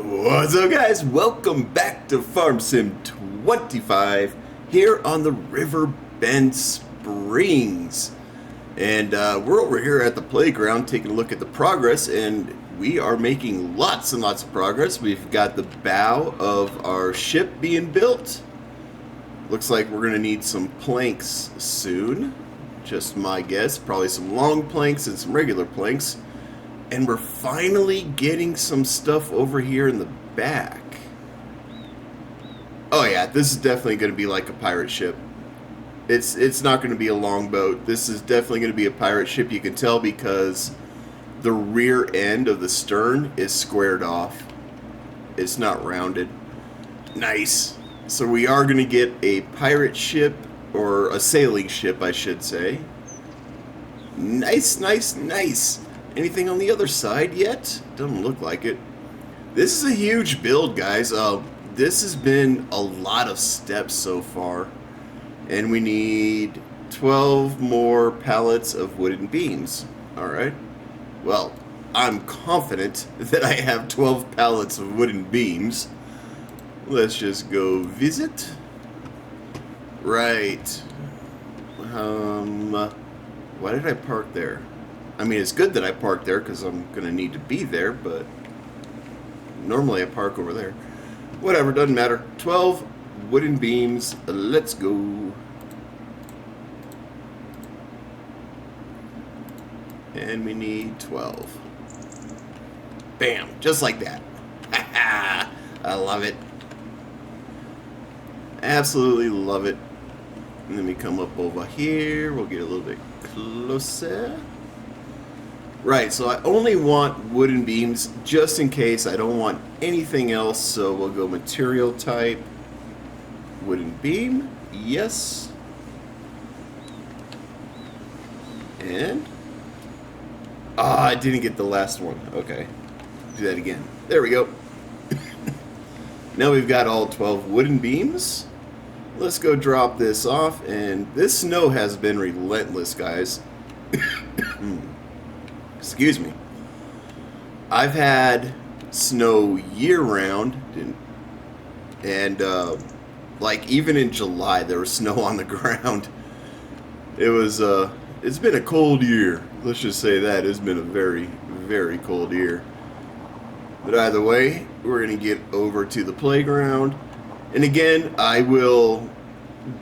What's up, guys? Welcome back to Farm Sim 25 here on the Riverbend Springs. And we're over here at the playground taking a look at the progress, and we are making lots and lots of progress. We've got the bow of our ship being built. Looks like we're going to need some planks soon. Just my guess. Probably some long planks and some regular planks. And we're finally getting some stuff over here in the back. Oh yeah, this is definitely going to be like a pirate ship. It's not going to be a longboat. This is definitely going to be a pirate ship. You can tell because the rear end of the stern is squared off. It's not rounded. Nice. So we are going to get a pirate ship, or a sailing ship, I should say. Nice, nice, nice. Anything on the other side yet? Doesn't look like it. This is a huge build, guys. This has been a lot of steps so far. And we need 12 more pallets of wooden beams. Alright. Well, I'm confident that I have 12 pallets of wooden beams. Let's just go visit. Right. Why did I park there? I mean, it's good that I parked there because I'm going to need to be there, but normally I park over there. Whatever, doesn't matter. 12 wooden beams. Let's go. And we need 12. Bam, just like that. I love it. Absolutely love it. Let me come up over here. We'll get a little bit closer. Right, so I only want wooden beams just in case. I don't want anything else, so we'll go material type, wooden beam, yes. And, I didn't get the last one. Okay, do that again. There we go. Now we've got all 12 wooden beams. Let's go drop this off, and this snow has been relentless, guys. Excuse me. I've had snow year-round, and like even in July there was snow on the ground. It's been a cold year. Let's just say that it's been a very, very cold year. But either way, we're gonna get over to the playground, and again, I will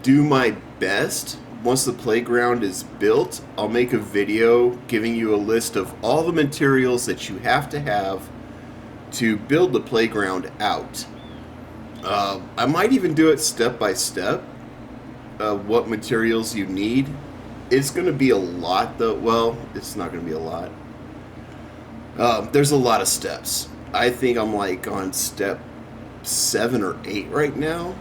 do my best. Once the playground is built, I'll make a video giving you a list of all the materials that you have to build the playground out. I might even do it step by step, what materials you need. It's going to be a lot though. Well, it's not going to be a lot. There's a lot of steps. I think I'm like on step 7 or 8 right now.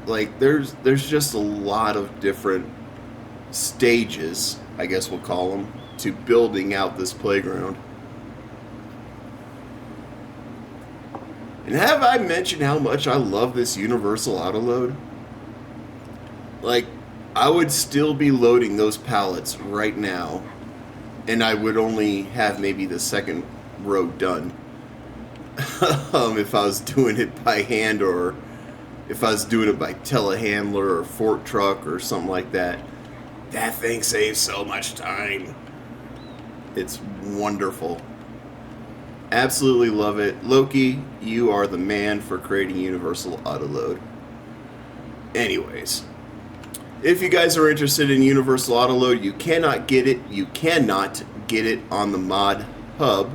Like there's just a lot of different stages, I guess we'll call them, to building out this playground. And have I mentioned how much I love this universal autoload? Like, I would still be loading those pallets right now, and I would only have maybe the second row done. If I was doing it by hand, or if I was doing it by telehandler or fork truck or something like that. That thing saves so much time. It's wonderful. Absolutely love it. Loki, you are the man for creating universal autoload. Anyways, if you guys are interested in universal autoload, you cannot get it. You cannot get it on the mod hub.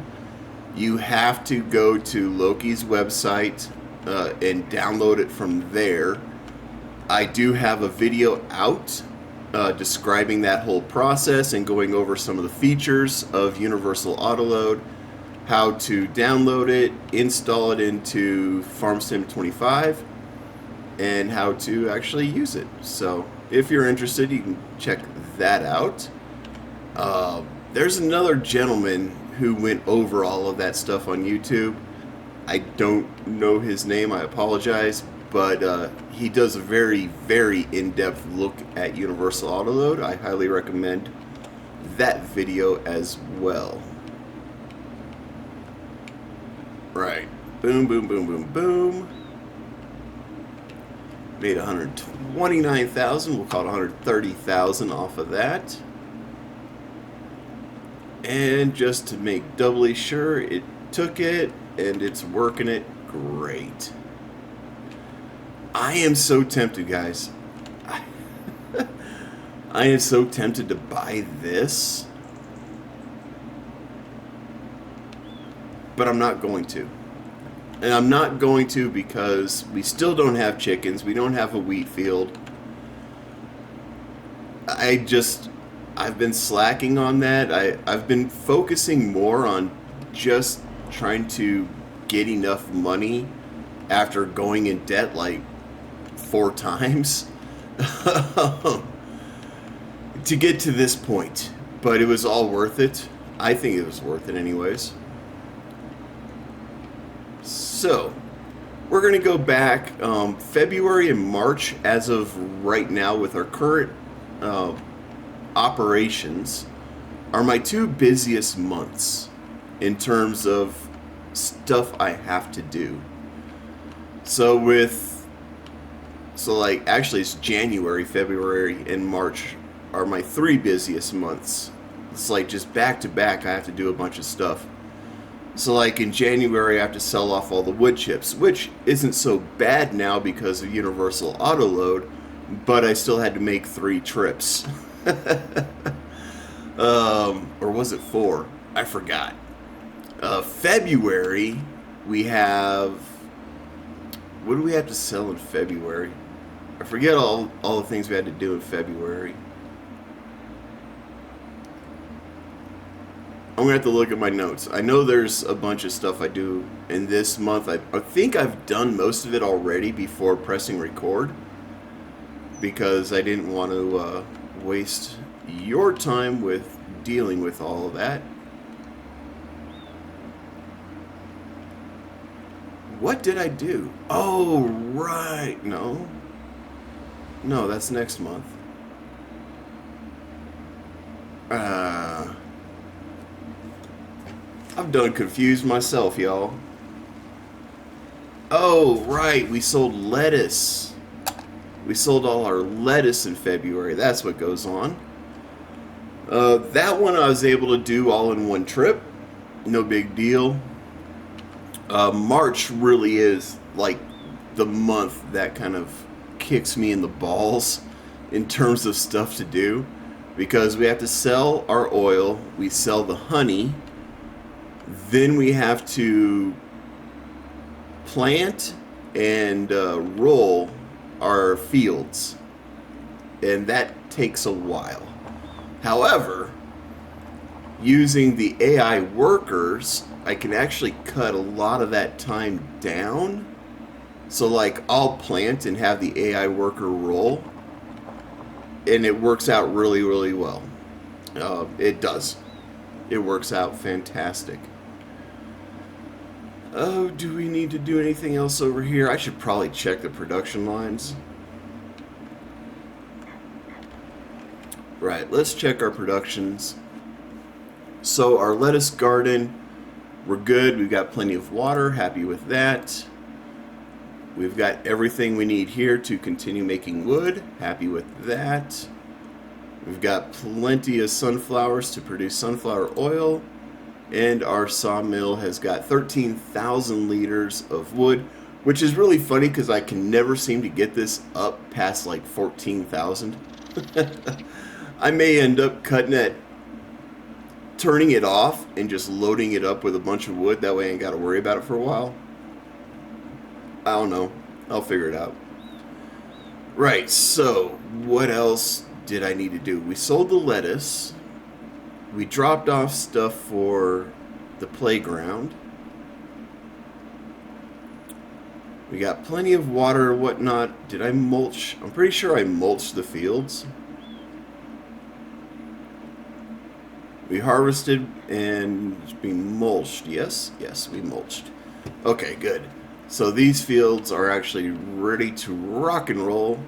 You have to go to Loki's website and download it from there. I do have a video out describing that whole process and going over some of the features of universal autoload, how to download it, install it into Farm Sim 25, and how to actually use it. So if you're interested, you can check that out. There's another gentleman who went over all of that stuff on YouTube. I don't know his name, I apologize, but he does a very, very in-depth look at universal autoload. I highly recommend that video as well. Right. Boom, boom, boom, boom, boom. Made 129,000. We'll call it 130,000 off of that. And just to make doubly sure, it took it and it's working it great. I am so tempted, guys. I am so tempted to buy this, but I'm not going to. And I'm not going to because we still don't have chickens. We don't have a wheat field. I've been slacking on that. I've been focusing more on just trying to get enough money after going in debt like 4 times to get to this point. But it was all worth it. I think it was worth it anyways. So, we're going to go back February and March as of right now with our current operations are my 2 busiest months in terms of stuff I have to do. Actually it's January, February, and March are my 3 busiest months. It's like just back to back I have to do a bunch of stuff. So like in January I have to sell off all the wood chips, which isn't so bad now because of universal auto load, but I still had to make 3 trips. Or was it 4? I forgot. February we have, what do we have to sell in February? I forget all the things we had to do in February. I'm gonna have to look at my notes. I know there's a bunch of stuff I do in this month. I think I've done most of it already before pressing record because I didn't want to waste your time with dealing with all of that. What did I do? Oh, right. No, that's next month. I've done confused myself, y'all. Oh, right. We sold lettuce. We sold all our lettuce in February. That's what goes on. That one I was able to do all in one trip. No big deal. March really is like the month that kind of kicks me in the balls in terms of stuff to do. Because we have to sell our oil. We sell the honey. Then we have to plant and roll our fields, and that takes a while. However, using the AI workers, I can actually cut a lot of that time down. So like I'll plant and have the AI worker roll, and it works out really, really well. It does. It works out fantastic. Oh, do we need to do anything else over here? I should probably check the production lines. Right, let's check our productions. So our lettuce garden, we're good. We've got plenty of water. Happy with that. We've got everything we need here to continue making wood. Happy with that. We've got plenty of sunflowers to produce sunflower oil. And our sawmill has got 13,000 liters of wood, which is really funny because I can never seem to get this up past like 14,000. I may end up cutting it, turning it off, and just loading it up with a bunch of wood. That way I ain't got to worry about it for a while. I don't know. I'll figure it out. Right, so what else did I need to do? We sold the lettuce. We dropped off stuff for the playground. We got plenty of water or whatnot. Did I mulch? I'm pretty sure I mulched the fields. We harvested and it's being mulched. Yes, we mulched. Okay, good. So these fields are actually ready to rock and roll.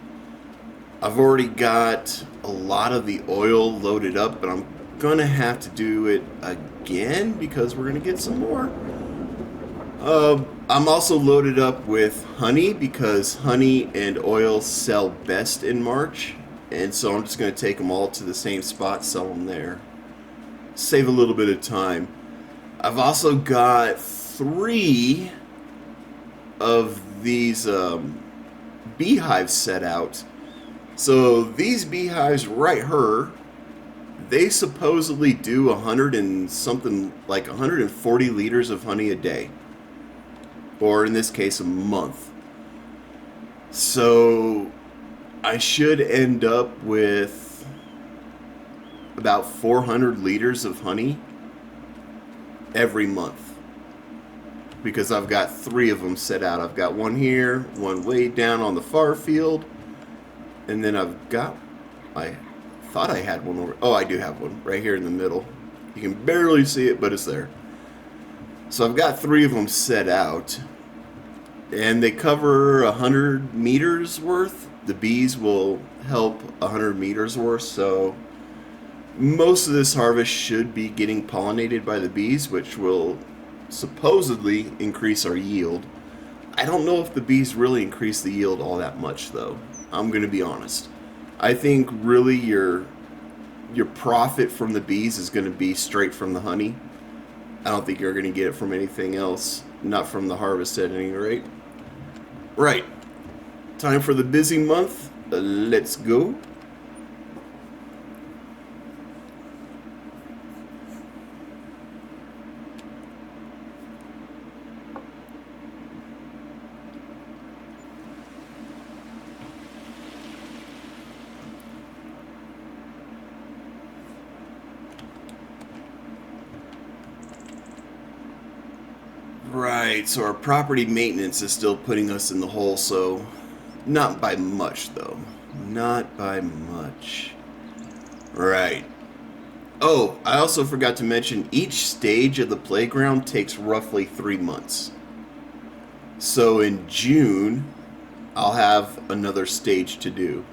I've already got a lot of the oil loaded up, but I'm gonna have to do it again because we're gonna get some more. I'm also loaded up with honey because honey and oil sell best in March. And so I'm just going to take them all to the same spot, sell them there. Save a little bit of time. I've also got 3 of these beehives set out. So these beehives right here, they supposedly do 100 and something, like 140 liters of honey a day. Or in this case, a month. So I should end up with about 400 liters of honey every month. Because I've got 3 of them set out. I've got one here, one way down on the far field, and then I thought I had one over. Oh, I do have one right here in the middle. You can barely see it, but it's there. So I've got 3 of them set out, and they cover 100 meters worth. The bees will help 100 meters worth, so most of this harvest should be getting pollinated by the bees, which will supposedly increase our yield. I don't know if the bees really increase the yield all that much, though. I'm going to be honest. I think really your profit from the bees is going to be straight from the honey. I don't think you're going to get it from anything else, not from the harvest at any rate. Right. Time for the busy month. Let's go. Right, so our property maintenance is still putting us in the hole, so not by much, though. Not by much. Right. Oh, I also forgot to mention each stage of the playground takes roughly 3 months. So in June, I'll have another stage to do.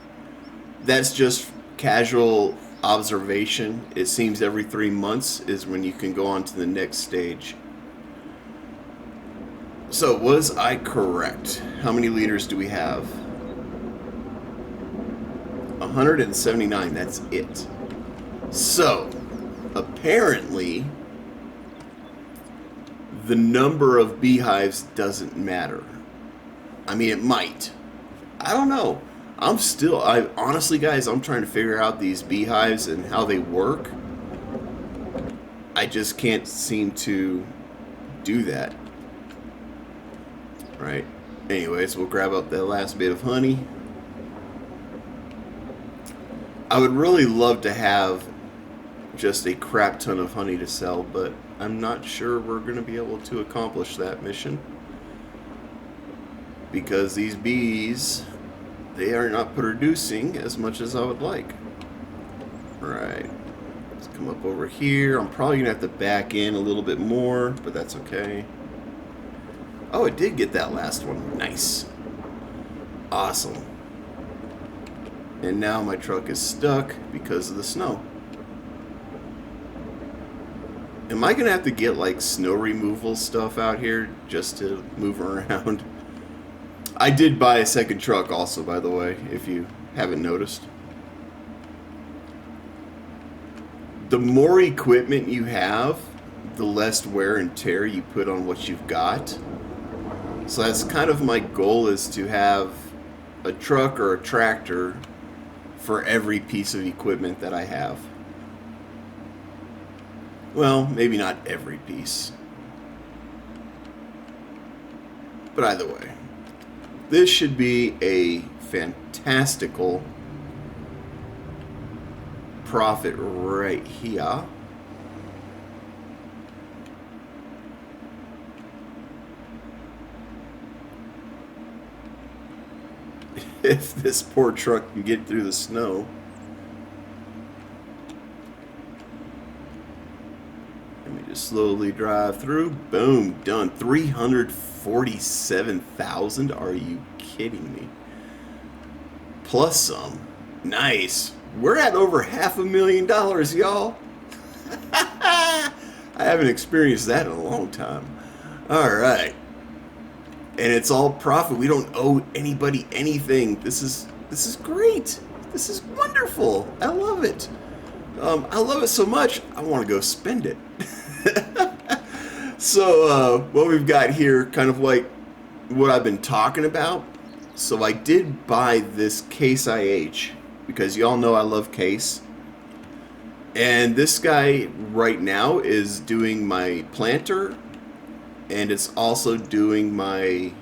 That's just casual observation. It seems every 3 months is when you can go on to the next stage. So, was I correct? How many liters do we have? 179, that's it. So, apparently, the number of beehives doesn't matter. I mean, it might. I don't know. Honestly, guys, I'm trying to figure out these beehives and how they work. I just can't seem to do that. Right. Anyways, we'll grab up that last bit of honey. I would really love to have just a crap ton of honey to sell, but I'm not sure we're going to be able to accomplish that mission. Because these bees, they are not producing as much as I would like. Right. Let's come up over here. I'm probably going to have to back in a little bit more, but that's okay. Oh, it did get that last one. Nice. Awesome. And now my truck is stuck because of the snow. Am I going to have to get like snow removal stuff out here just to move around? I did buy a second truck also, by the way, if you haven't noticed. The more equipment you have, the less wear and tear you put on what you've got. So that's kind of my goal, is to have a truck or a tractor for every piece of equipment that I have. Well, maybe not every piece. But either way, this should be a fantastical profit right here. If this poor truck can get through the snow. Let me just slowly drive through. Boom, done. 347,000. Are you kidding me? Plus some. Nice. We're at over $500,000, y'all. I haven't experienced that in a long time. All right. And it's all profit. We don't owe anybody anything. This is great. This is wonderful. I love it. I love it so much. I want to go spend it. So what we've got here, kind of like what I've been talking about. So I did buy this Case IH because y'all know I love Case. And this guy right now is doing my planter, and it's also doing my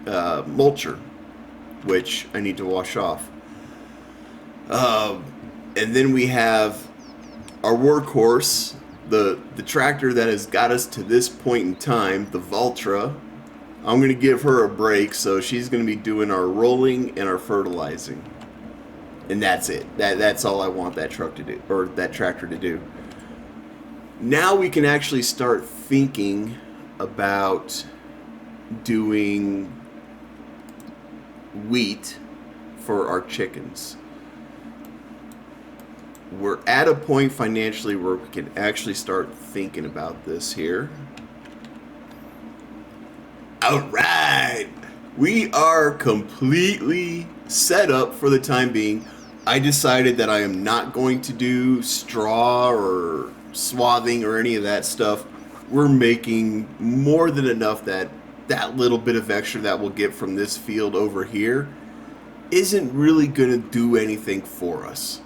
mulcher, which I need to wash off. And then we have our workhorse, the tractor that has got us to this point in time, the Valtra. I'm going to give her a break, so she's going to be doing our rolling and our fertilizing. And that's it. That's all I want that truck to do, or that tractor to do. Now we can actually start thinking about doing wheat for our chickens. We're at a point financially where we can actually start thinking about this here. Alright! We are completely set up for the time being. I decided that I am not going to do straw or swathing or any of that stuff. We're making more than enough that that little bit of extra that we'll get from this field over here isn't really going to do anything for us.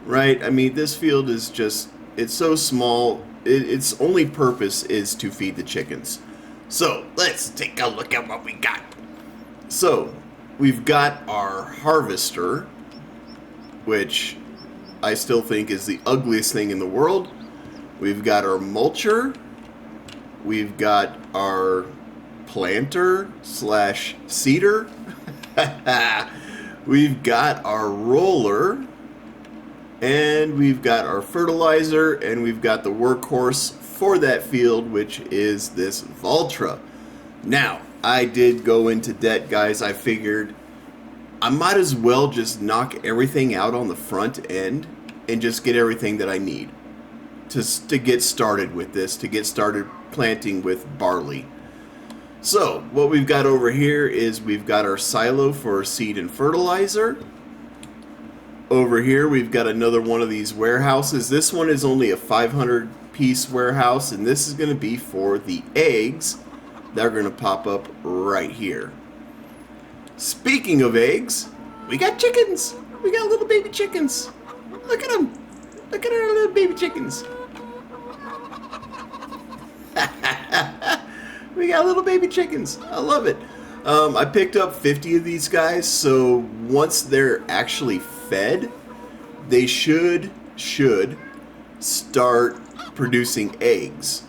Right? I mean, this field is just, it's so small, its only purpose is to feed the chickens. So, let's take a look at what we got. So, we've got our harvester, which I still think is the ugliest thing in the world. We've got our mulcher. We've got our planter slash seeder. We've got our roller. And we've got our fertilizer. And we've got the workhorse for that field, which is this Valtra. Now, I did go into debt, guys. I figured I might as well just knock everything out on the front end and just get everything that I need to get started with this, to get started planting with barley. So, what we've got over here is we've got our silo for seed and fertilizer. Over here, we've got another one of these warehouses. This one is only a 500-piece warehouse, and this is going to be for the eggs that are going to pop up right here. Speaking of eggs, we got chickens. We got little baby chickens. Look at them. Look at our little baby chickens. We got little baby chickens. I love it. I picked up 50 of these guys, so once they're actually fed, they should start producing eggs.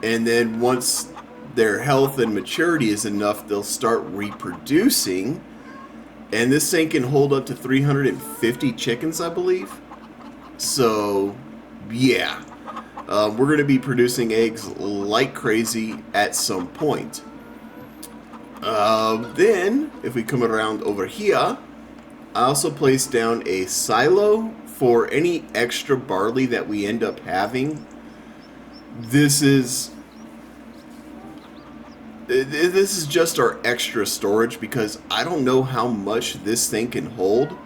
And then once their health and maturity is enough, they'll start reproducing. And this thing can hold up to 350 chickens, I believe. So, yeah. We're going to be producing eggs like crazy at some point. Then, if we come around over here, I also placed down a silo for any extra barley that we end up having. This is just our extra storage because I don't know how much this thing can hold,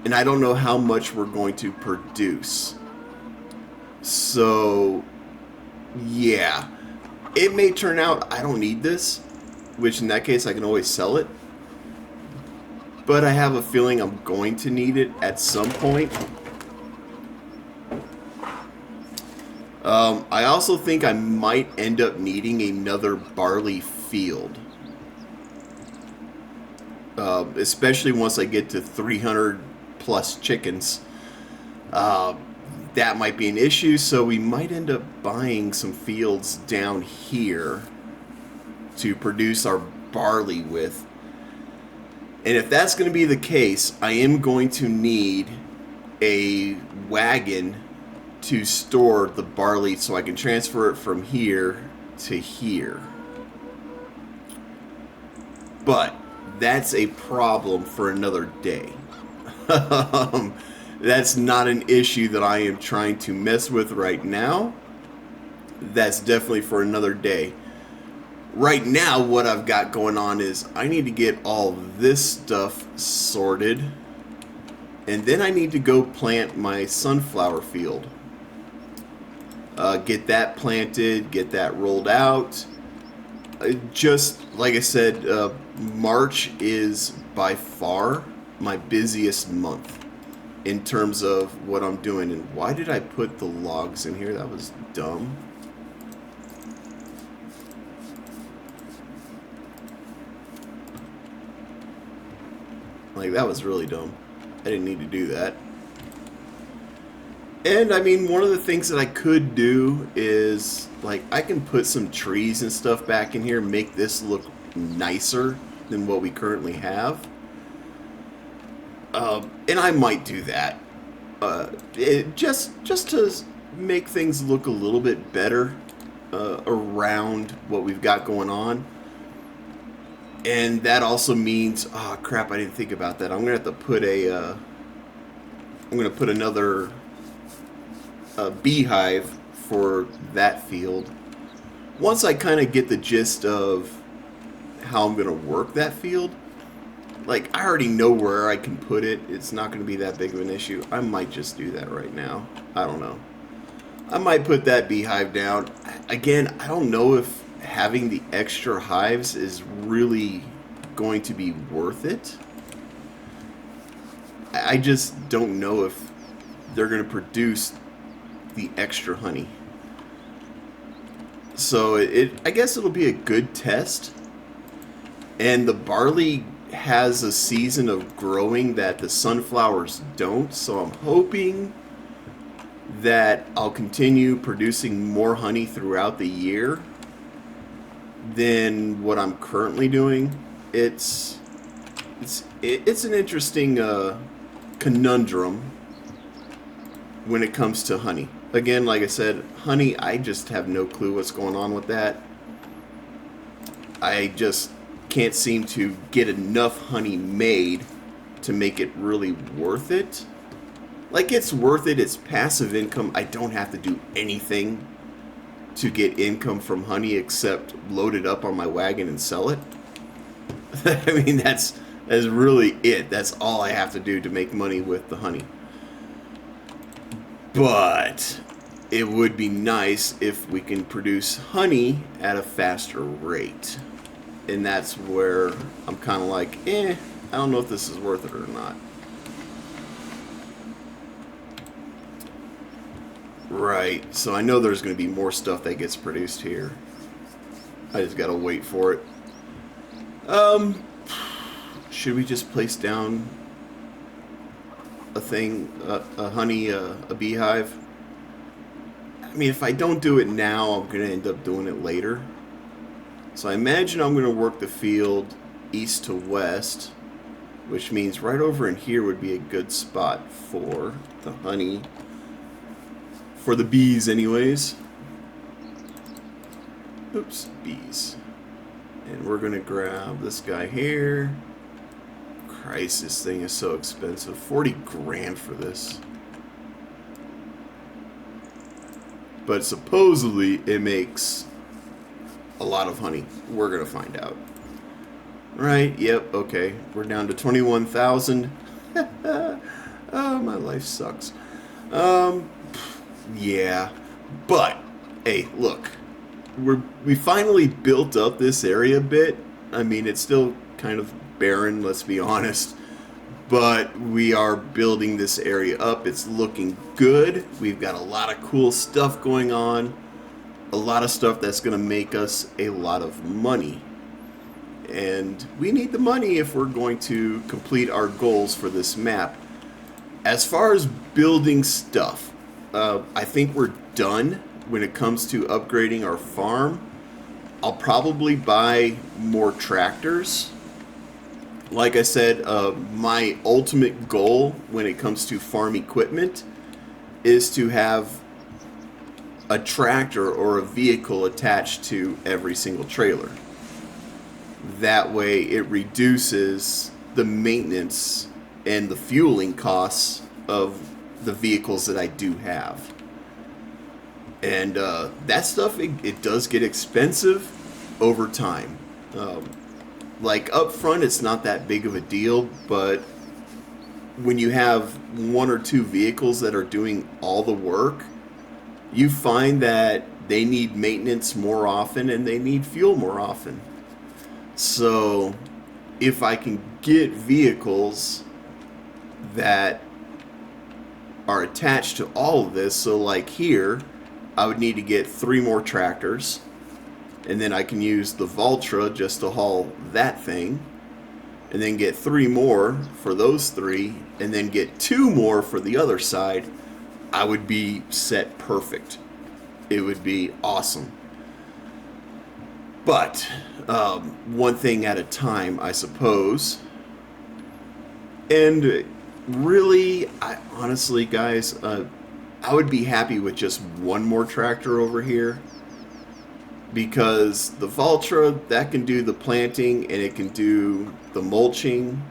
and I don't know how much we're going to produce. So, yeah. It may turn out I don't need this, which in that case I can always sell it. But I have a feeling I'm going to need it at some point. I also think I might end up needing another barley field. Especially once I get to 300 plus chickens. That might be an issue, so we might end up buying some fields down here to produce our barley with. And if that's going to be the case, I am going to need a wagon to store the barley so I can transfer it from here to here. But that's a problem for another day. That's not an issue that I am trying to mess with right now. that's definitely for another day. Right now, what I've got going on is I need to get all this stuff sorted, and then I need to go plant my sunflower field. Get that planted, get that rolled out. Just like I said, March is by far my busiest month in terms of what I'm doing. And why did I put the logs in here? That was dumb. Like, that was really dumb. I didn't need to do that. And, I mean, one of the things that I could do is, like, I can put some trees and stuff back in here, make this look nicer than what we currently have. And I might do that. Just to make things look a little bit better around what we've got going on. And that also means, oh crap, I didn't think about that. I'm gonna have to put I'm gonna put another beehive for that field. Once I kind of get the gist of how I'm gonna work that field, like I already know where I can put it. It's not gonna be that big of an issue. I might just do that right now. I don't know. I might put that beehive down. Again, I don't know if having the extra hives is really going to be worth it. I just don't know if they're going to produce the extra honey. So I guess it'll be a good test. And the barley has a season of growing that the sunflowers don't, so I'm hoping that I'll continue producing more honey throughout the year than what I'm currently doing. It's an interesting conundrum when it comes to honey. Again, like I said, honey, I just have no clue what's going on with that. I just can't seem to get enough honey made to make it really worth it. Like, it's worth it, it's passive income. I don't have to do anything to get income from honey except load it up on my wagon and sell it. I mean, that's really it. That's all I have to do to make money with the honey. But it would be nice if we can produce honey at a faster rate. And that's where I'm kind of like, I don't know if this is worth it or not. Right, so I know there's going to be more stuff that gets produced here. I just got to wait for it. Should we just place down a thing, a honey, a beehive? I mean, if I don't do it now, I'm going to end up doing it later. So I imagine I'm going to work the field east to west, which means right over in here would be a good spot for the honey. For the bees, anyways. Oops, bees. And we're going to grab this guy here. Christ, this thing is so expensive. 40 grand for this. But supposedly it makes a lot of honey. We're going to find out. Right, yep, okay. We're down to 21,000. Oh, my life sucks. Yeah. But, hey, look. We finally built up this area a bit. I mean, it's still kind of barren, let's be honest. But we are building this area up. It's looking good. We've got a lot of cool stuff going on. A lot of stuff that's going to make us a lot of money. And we need the money if we're going to complete our goals for this map. As far as building stuff, I think we're done when it comes to upgrading our farm. I'll probably buy more tractors. Like I said, my ultimate goal when it comes to farm equipment is to have a tractor or a vehicle attached to every single trailer. That way it reduces the maintenance and the fueling costs of the vehicles that I do have. And that stuff, it does get expensive over time. Like up front, it's not that big of a deal, but when you have one or two vehicles that are doing all the work, you find that they need maintenance more often and they need fuel more often. So if I can get vehicles that are attached to all of this, so like here, I would need to get 3 more tractors, and then I can use the Valtra just to haul that thing, and then get 3 more for those 3, and then get 2 more for the other side. I would be set perfect. It would be awesome. But one thing at a time, I suppose. And really, honestly, guys, I would be happy with just 1 more tractor over here, because the Valtra, that can do the planting and it can do the mulching,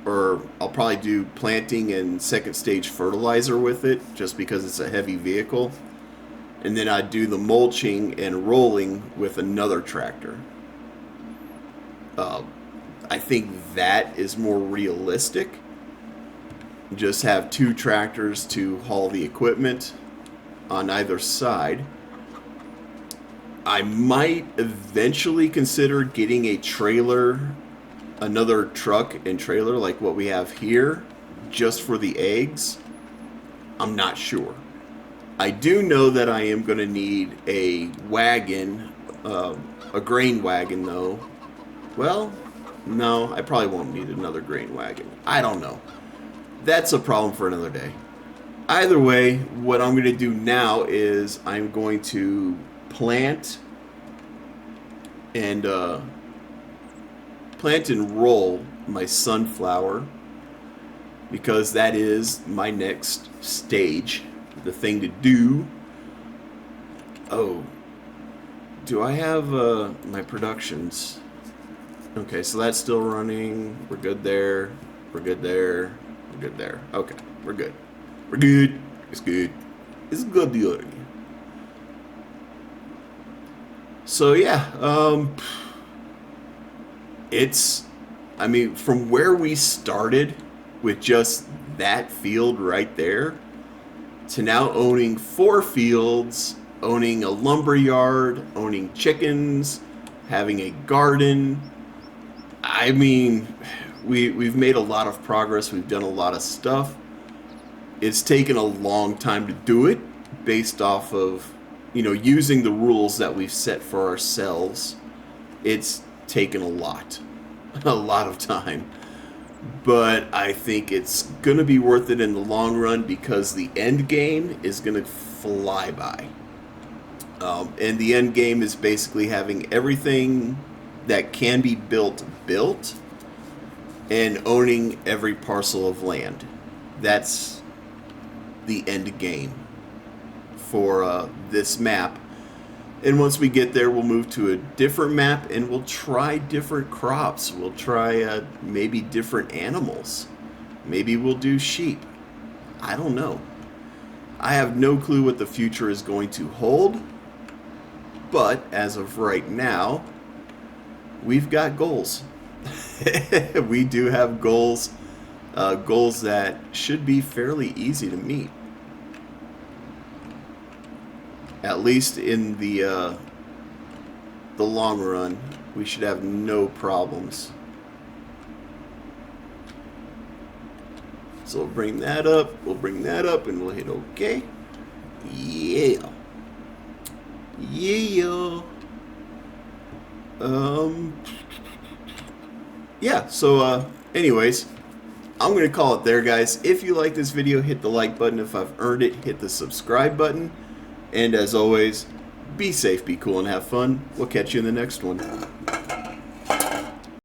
or I'll probably do planting and second stage fertilizer with it just because it's a heavy vehicle, and then I'd do the mulching and rolling with another tractor. I think that is more realistic. Just have 2 tractors to haul the equipment on either side. I might eventually consider getting a trailer, another truck and trailer like what we have here, just for the eggs. I'm not sure. I do know that I am going to need a wagon, a grain wagon though. Well, no, I probably won't need another grain wagon. I don't know. That's a problem for another day. Either way, what I'm going to do now is I'm going to plant and roll my sunflower, because that is my next stage, the thing to do. Oh, do I have my productions? Okay, so that's still running. We're good there. We're good there. We're good there. Okay, we're good. We're good. It's good. It's good deal. So yeah, I mean, from where we started with just that field right there to now owning 4 fields, owning a lumber yard, owning chickens, having a garden. I mean, we've made a lot of progress. We've done a lot of stuff. It's taken a long time to do it based off of, using the rules that we've set for ourselves. It's taken a lot of time. But I think it's going to be worth it in the long run, because the end game is going to fly by. And the end game is basically having everything that can be built, and owning every parcel of land. That's the end game for this map. And once we get there, we'll move to a different map and we'll try different crops. We'll try maybe different animals. Maybe we'll do sheep. I don't know. I have no clue what the future is going to hold. But as of right now, we've got goals. We do have goals. Goals that should be fairly easy to meet. At least in the long run, we should have no problems. So we'll bring that up, and we'll hit OK. Yeah. Yeah. Yeah, so anyways, I'm going to call it there, guys. If you like this video, hit the like button. If I've earned it, hit the subscribe button. And as always, be safe, be cool, and have fun. We'll catch you in the next one.